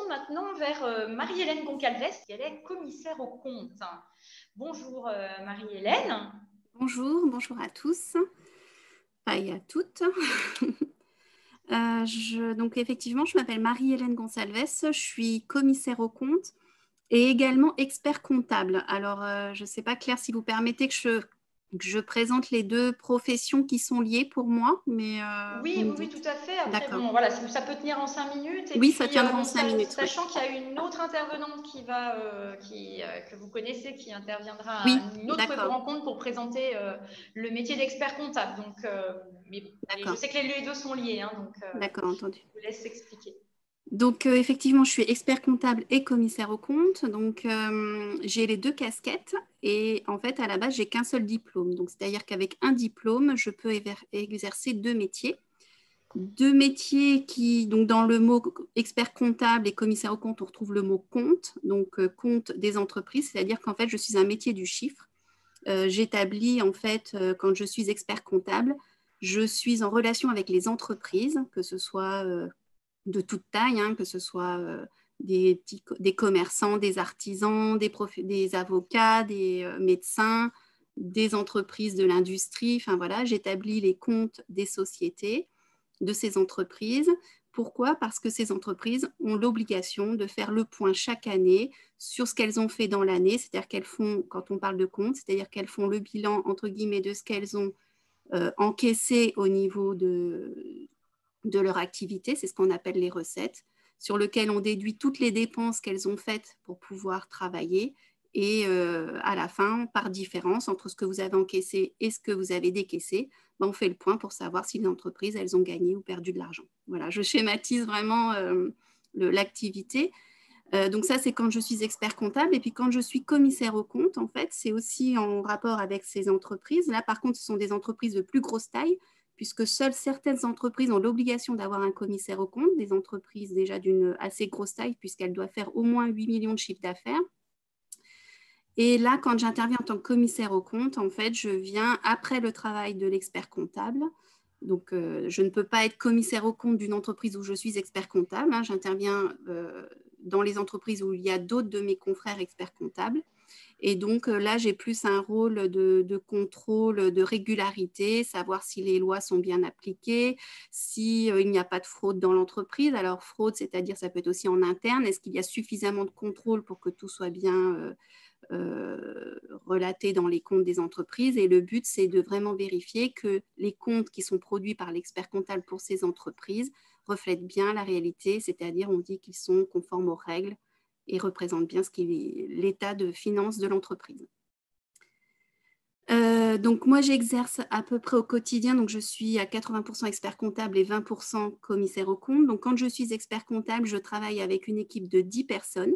maintenant vers Marie-Hélène Goncalves, qui elle est commissaire aux comptes. Bonjour Marie-Hélène. Bonjour à tous et à toutes. Donc effectivement, je m'appelle Marie-Hélène Gonçalves, je suis commissaire aux comptes et également expert comptable. Alors, je ne sais pas, Claire, si vous permettez que je présente les deux professions qui sont liées pour moi, mais vous me Oui, dites. tout à fait. Après, D'accord. bon, voilà, ça peut tenir en 5 minutes. Et Oui, ça puis, tiendra en bon, 5 minutes, oui. sachant qu'il y a une autre intervenante que vous connaissez, qui interviendra à Oui, une autre d'accord, rencontre pour présenter le métier d'expert comptable. Donc, mais je d'accord, sais que les deux sont liés, hein, donc d'accord, entendu. je vous laisse expliquer. Donc, effectivement, je suis expert comptable et commissaire aux comptes. Donc, j'ai les deux casquettes. Et en fait, à la base, j'ai qu'un seul diplôme. Donc, c'est-à-dire qu'avec un diplôme, je peux exercer deux métiers. Deux métiers qui, donc dans le mot expert comptable et commissaire aux comptes, on retrouve le mot compte. Donc, compte des entreprises, c'est-à-dire qu'en fait, je suis un métier du chiffre. J'établis, en fait, quand je suis expert comptable, je suis en relation avec les entreprises, que ce soit de toute taille, hein, que ce soit des commerçants, des artisans, des avocats, des médecins, des entreprises de l'industrie. Enfin voilà, j'établis les comptes des sociétés, de ces entreprises. Pourquoi? Parce que ces entreprises ont l'obligation de faire le point chaque année sur ce qu'elles ont fait dans l'année, c'est-à-dire qu'elles font, quand on parle de comptes, c'est-à-dire qu'elles font le bilan, entre guillemets, de ce qu'elles ont encaissé au niveau de leur activité, c'est ce qu'on appelle les recettes, sur lequel on déduit toutes les dépenses qu'elles ont faites pour pouvoir travailler. Et à la fin, par différence entre ce que vous avez encaissé et ce que vous avez décaissé, ben, on fait le point pour savoir si les entreprises, elles ont gagné ou perdu de l'argent. Voilà, je schématise vraiment l'activité. Donc ça, c'est quand je suis expert comptable. Et puis quand je suis commissaire aux comptes, en fait, c'est aussi en rapport avec ces entreprises. Là, par contre, ce sont des entreprises de plus grosse taille, puisque seules certaines entreprises ont l'obligation d'avoir un commissaire aux comptes, des entreprises déjà d'une assez grosse taille, puisqu'elles doivent faire au moins 8 millions de chiffre d'affaires. Et là, quand j'interviens en tant que commissaire aux comptes, en fait, je viens après le travail de l'expert comptable. Donc, je ne peux pas être commissaire aux comptes d'une entreprise où je suis expert comptable, hein. J'interviens dans les entreprises où il y a d'autres de mes confrères experts comptables. Et donc, là, j'ai plus un rôle de contrôle, de régularité, savoir si les lois sont bien appliquées, s'il n'y a pas de fraude dans l'entreprise. Alors, fraude, c'est-à-dire ça peut être aussi en interne. Est-ce qu'il y a suffisamment de contrôle pour que tout soit bien relaté dans les comptes des entreprises? Et le but, c'est de vraiment vérifier que les comptes qui sont produits par l'expert comptable pour ces entreprises reflètent bien la réalité, c'est-à-dire on dit qu'ils sont conformes aux règles et représentent bien ce qui est l'état de finances de l'entreprise. Donc moi, j'exerce à peu près au quotidien, donc je suis à 80% expert comptable et 20% commissaire aux comptes. Donc quand je suis expert comptable, je travaille avec une équipe de 10 personnes.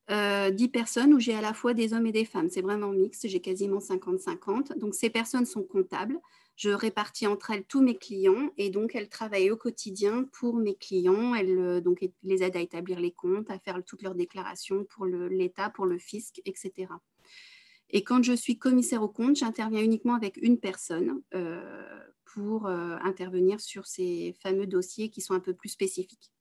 10 personnes où j'ai à la fois des hommes et des femmes. C'est vraiment mixte, j'ai quasiment 50-50. Donc ces personnes sont comptables. Je répartis entre elles tous mes clients et donc elles travaillent au quotidien pour mes clients. Elles donc, les aident à établir les comptes, à faire toutes leurs déclarations pour l'État, pour le fisc, etc. Et quand je suis commissaire aux comptes, j'interviens uniquement avec une personne pour intervenir sur ces fameux dossiers qui sont un peu plus spécifiques.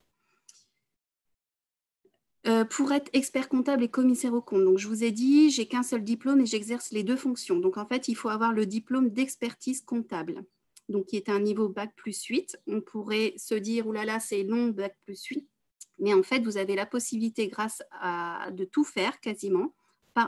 Pour être expert comptable et commissaire aux comptes, donc je vous ai dit, j'ai qu'un seul diplôme et j'exerce les deux fonctions. Donc en fait, il faut avoir le diplôme d'expertise comptable, donc qui est un niveau bac plus 8. On pourrait se dire, oulala, c'est long, bac plus 8. Mais en fait, vous avez la possibilité, de tout faire quasiment,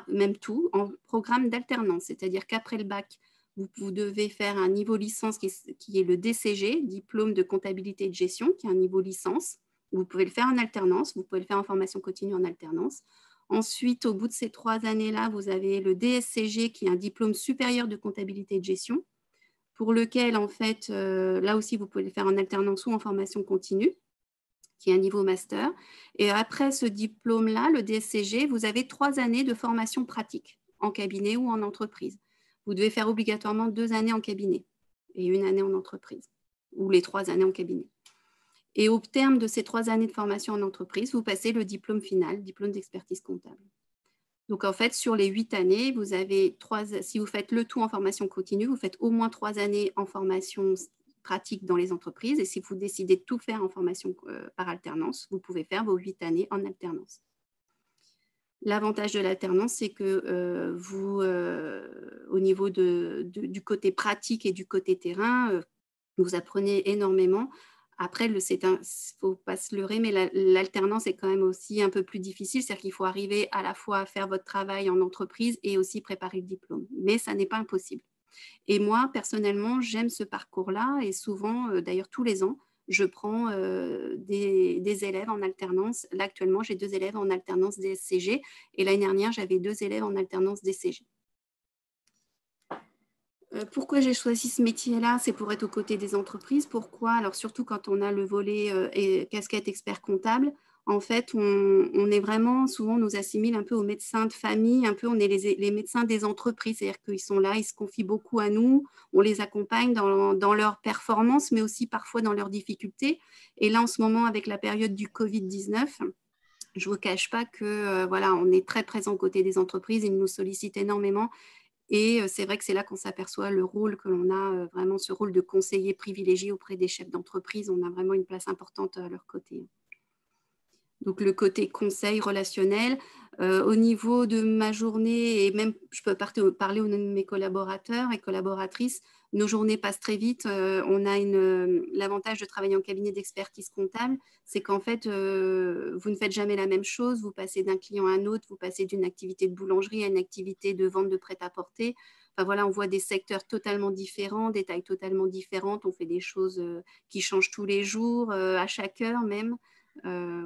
même tout, en programme d'alternance. C'est-à-dire qu'après le bac, vous devez faire un niveau licence qui est le DCG, diplôme de comptabilité et de gestion, qui est un niveau licence. Vous pouvez le faire en alternance, vous pouvez le faire en formation continue en alternance. Ensuite, au bout de ces 3 années-là, vous avez le DSCG, qui est un diplôme supérieur de comptabilité et de gestion, pour lequel, en fait, là aussi, vous pouvez le faire en alternance ou en formation continue, qui est un niveau master. Et après ce diplôme-là, le DSCG, vous avez 3 années de formation pratique, en cabinet ou en entreprise. Vous devez faire obligatoirement 2 années en cabinet et 1 année en entreprise, ou les 3 années en cabinet. Et au terme de ces 3 années de formation en entreprise, vous passez le diplôme final, diplôme d'expertise comptable. Donc, en fait, sur les 8 années, si vous faites le tout en formation continue, vous faites au moins 3 années en formation pratique dans les entreprises. Et si vous décidez de tout faire en formation par alternance, vous pouvez faire vos 8 années en alternance. L'avantage de l'alternance, c'est que vous, au niveau du côté pratique et du côté terrain, vous apprenez énormément. Après, il ne faut pas se leurrer, mais l'alternance est quand même aussi un peu plus difficile. C'est-à-dire qu'il faut arriver à la fois à faire votre travail en entreprise et aussi préparer le diplôme. Mais ça n'est pas impossible. Et moi, personnellement, j'aime ce parcours-là et souvent, d'ailleurs tous les ans, je prends des élèves en alternance. Là, actuellement, j'ai 2 élèves en alternance DSCG et l'année dernière, j'avais 2 élèves en alternance DCG. Pourquoi j'ai choisi ce métier-là? C'est pour être aux côtés des entreprises. Pourquoi? Alors, surtout quand on a le volet casquette expert comptable, en fait, on est vraiment, souvent, on nous assimile un peu aux médecins de famille, un peu, on est les médecins des entreprises, c'est-à-dire qu'ils sont là, ils se confient beaucoup à nous, on les accompagne dans leur performance, mais aussi parfois dans leurs difficultés. Et là, en ce moment, avec la période du Covid-19, je ne vous cache pas que voilà, on est très présent aux côtés des entreprises, ils nous sollicitent énormément. Et c'est vrai que c'est là qu'on s'aperçoit le rôle que l'on a, vraiment ce rôle de conseiller privilégié auprès des chefs d'entreprise. On a vraiment une place importante à leur côté. Donc le côté conseil relationnel, au niveau de ma journée, et même je peux parler au nom de mes collaborateurs et collaboratrices, nos journées passent très vite. On a l'avantage de travailler en cabinet d'expertise comptable, c'est qu'en fait, vous ne faites jamais la même chose, vous passez d'un client à un autre, vous passez d'une activité de boulangerie à une activité de vente de prêt-à-porter. Enfin, voilà, on voit des secteurs totalement différents, des tailles totalement différentes, on fait des choses qui changent tous les jours, à chaque heure même.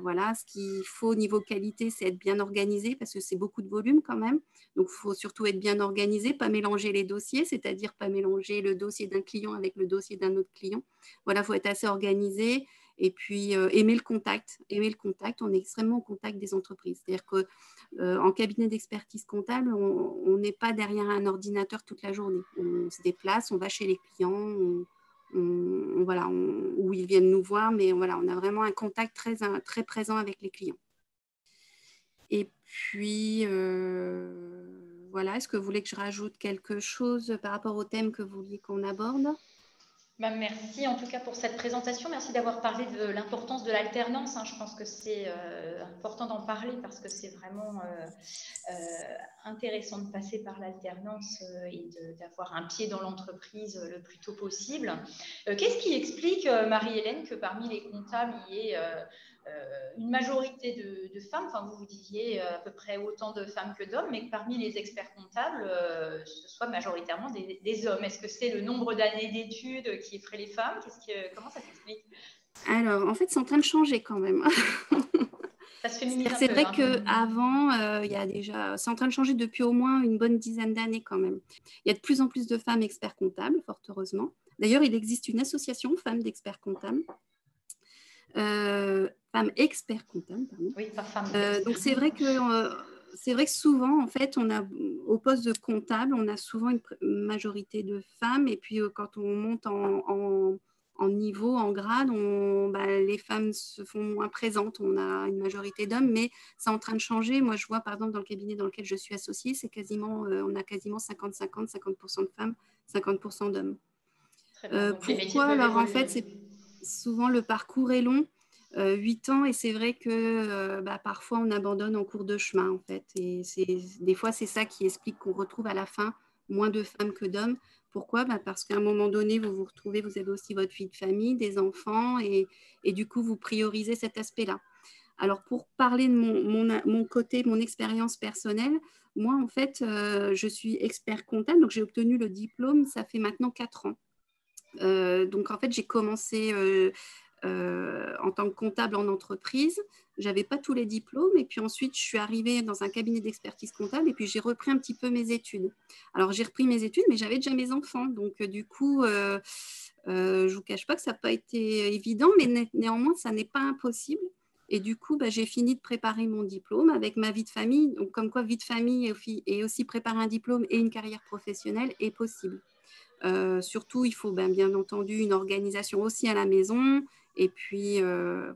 Voilà, ce qu'il faut au niveau qualité, c'est être bien organisé parce que c'est beaucoup de volume quand même. Donc, il faut surtout être bien organisé, pas mélanger les dossiers, c'est-à-dire pas mélanger le dossier d'un client avec le dossier d'un autre client. Voilà, il faut être assez organisé et puis aimer le contact. Aimer le contact, on est extrêmement au contact des entreprises. C'est-à-dire qu'en cabinet d'expertise comptable, on n'est pas derrière un ordinateur toute la journée. On se déplace, on va chez les clients, voilà, où ils viennent nous voir, mais voilà, on a vraiment un contact très présent avec les clients. Et puis, voilà, est-ce que vous voulez que je rajoute quelque chose par rapport au thème que vous vouliez qu'on aborde ? Merci en tout cas pour cette présentation. Merci d'avoir parlé de l'importance de l'alternance. Je pense que c'est important d'en parler parce que c'est vraiment intéressant de passer par l'alternance et d'avoir un pied dans l'entreprise le plus tôt possible. Qu'est-ce qui explique, Marie-Hélène, que parmi les comptables, il y ait une majorité de femmes, enfin vous disiez à peu près autant de femmes que d'hommes, mais que parmi les experts comptables, ce soit majoritairement des hommes? Est-ce que c'est le nombre d'années d'études qui effraie les femmes? Comment ça s'explique? Alors, en fait, c'est en train de changer quand même. Ça se féminise un peu. C'est vrai qu'avant, c'est en train de changer depuis au moins une bonne dizaine d'années quand même. Il y a de plus en plus de femmes experts comptables, fort heureusement. D'ailleurs, il existe une association femmes d'experts comptables. Femmes experts comptables, pardon. Oui, pas femmes. Donc c'est vrai que souvent, en fait, au poste de comptable, on a souvent une majorité de femmes. Et puis quand on monte en niveau, en grade, les femmes se font moins présentes. On a une majorité d'hommes, mais c'est en train de changer. Moi, je vois, par exemple, dans le cabinet dans lequel je suis associée, on a quasiment 50-50, 50% de femmes, 50% d'hommes. Pourquoi? Alors, en fait, c'est souvent le parcours est long. 8 ans, et c'est vrai que parfois on abandonne en cours de chemin en fait, et des fois c'est ça qui explique qu'on retrouve à la fin moins de femmes que d'hommes. Pourquoi? Parce qu'à un moment donné vous vous retrouvez, vous avez aussi votre vie de famille, des enfants, et du coup vous priorisez cet aspect-là. Alors pour parler de mon côté, mon expérience personnelle, moi en fait je suis expert comptable, donc j'ai obtenu le diplôme, ça fait maintenant 4 ans. Donc en fait j'ai commencé en tant que comptable en entreprise. Je n'avais pas tous les diplômes, et puis ensuite je suis arrivée dans un cabinet d'expertise comptable, et puis j'ai repris un petit peu mes études. Alors j'ai repris mes études, mais j'avais déjà mes enfants, donc du coup je ne vous cache pas que ça n'a pas été évident, mais néanmoins ça n'est pas impossible. Et du coup j'ai fini de préparer mon diplôme avec ma vie de famille, donc comme quoi vie de famille et aussi préparer un diplôme et une carrière professionnelle est possible. Surtout, il faut bien entendu une organisation aussi à la maison, Et puis,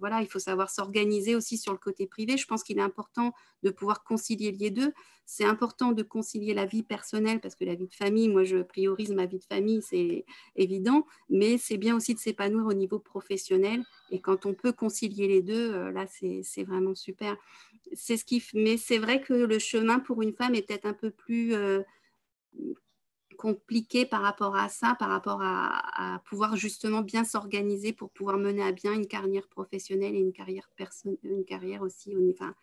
voilà, il faut savoir s'organiser aussi sur le côté privé. Je pense qu'il est important de pouvoir concilier les deux. C'est important de concilier la vie personnelle parce que la vie de famille, moi, je priorise ma vie de famille, c'est évident, mais c'est bien aussi de s'épanouir au niveau professionnel. Et quand on peut concilier les deux, là, c'est vraiment super. Mais c'est vrai que le chemin pour une femme est peut-être un peu plus compliqué par rapport à ça, par rapport à pouvoir justement bien s'organiser pour pouvoir mener à bien une carrière professionnelle et une carrière aussi, enfin,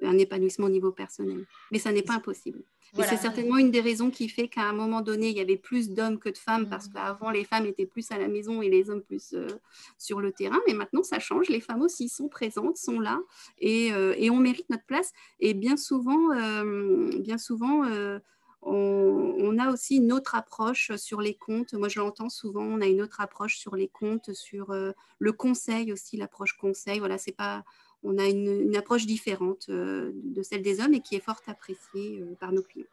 un épanouissement au niveau personnel. Mais ça n'est pas impossible. Et c'est Voilà. certainement une des raisons qui fait qu'à un moment donné, il y avait plus d'hommes que de femmes, parce qu'avant, les femmes étaient plus à la maison et les hommes plus sur le terrain. Mais maintenant, ça change. Les femmes aussi sont présentes, sont là, et on mérite notre place. Et bien souvent, on a aussi une autre approche sur les comptes. Moi, je l'entends souvent, on a une autre approche sur les comptes, sur le conseil aussi, l'approche conseil. Voilà, c'est pas, on a une approche différente de celle des hommes et qui est fort appréciée par nos clients.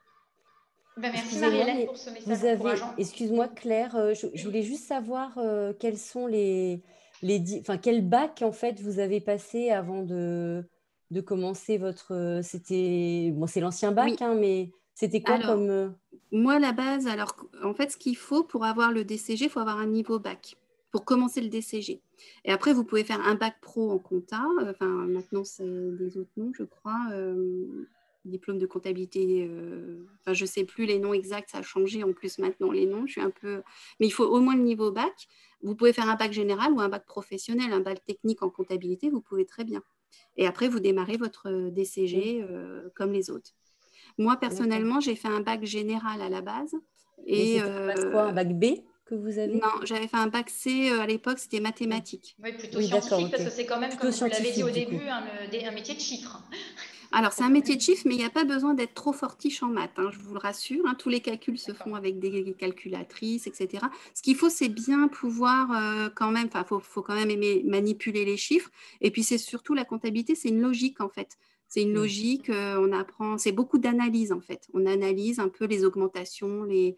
Ben, merci Excusez-moi, Marie-Hélène mais pour ce message vous avez, encourageant. excuse-moi Claire, je voulais juste savoir quels sont enfin, quel bac en fait vous avez passé avant de commencer votre, c'était, bon, c'est l'ancien bac, Oui. hein, mais c'était quoi Alors, comme… moi, la base, alors, en fait, ce qu'il faut pour avoir le DCG, il faut avoir un niveau bac pour commencer le DCG. Et après, vous pouvez faire un bac pro en compta. Enfin, maintenant, c'est des autres noms, je crois. Diplôme de comptabilité. Enfin, je ne sais plus les noms exacts. Ça a changé en plus maintenant, les noms. Je suis un peu… Mais il faut au moins le niveau bac. Vous pouvez faire un bac général ou un bac professionnel, un bac technique en comptabilité. Vous pouvez très bien. Et après, vous démarrez votre DCG comme les autres. Moi, personnellement, j'ai fait un bac général à la base. Mais Et c'était un bac quoi, un bac B que vous avez? non, j'avais fait un bac C à l'époque, c'était mathématiques. Oui, plutôt Oui, d'accord, scientifique, parce ok. que c'est quand même, Plutôt comme vous l'avez dit scientifique au du coup. début, un métier de chiffres. Alors, c'est un métier de chiffre, mais il n'y a pas besoin d'être trop fortiche en maths, hein, je vous le rassure. Hein, tous les calculs se font avec des calculatrices, etc. Ce qu'il faut, c'est bien pouvoir quand même, enfin, faut quand même aimer manipuler les chiffres. Et puis, c'est surtout la comptabilité, c'est une logique en fait. C'est une logique, on apprend, c'est beaucoup d'analyse en fait. On analyse un peu les augmentations, les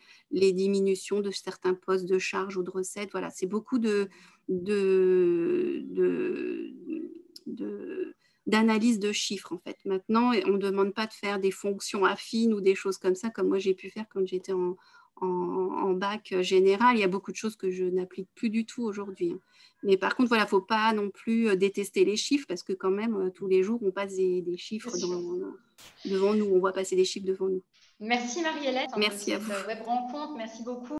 diminutions de certains postes de charges ou de recettes. Voilà, c'est beaucoup d'analyse de chiffres en fait. Maintenant, on ne demande pas de faire des fonctions affines ou des choses comme ça, comme moi j'ai pu faire quand j'étais en bac général. Il y a beaucoup de choses que je n'applique plus du tout aujourd'hui. Hein. Mais par contre, voilà, il ne faut pas non plus détester les chiffres parce que quand même, tous les jours, on passe des chiffres devant nous. On voit passer des chiffres devant nous. Merci Marie-Hélène Merci de à vous. cette web rencontre. Merci beaucoup.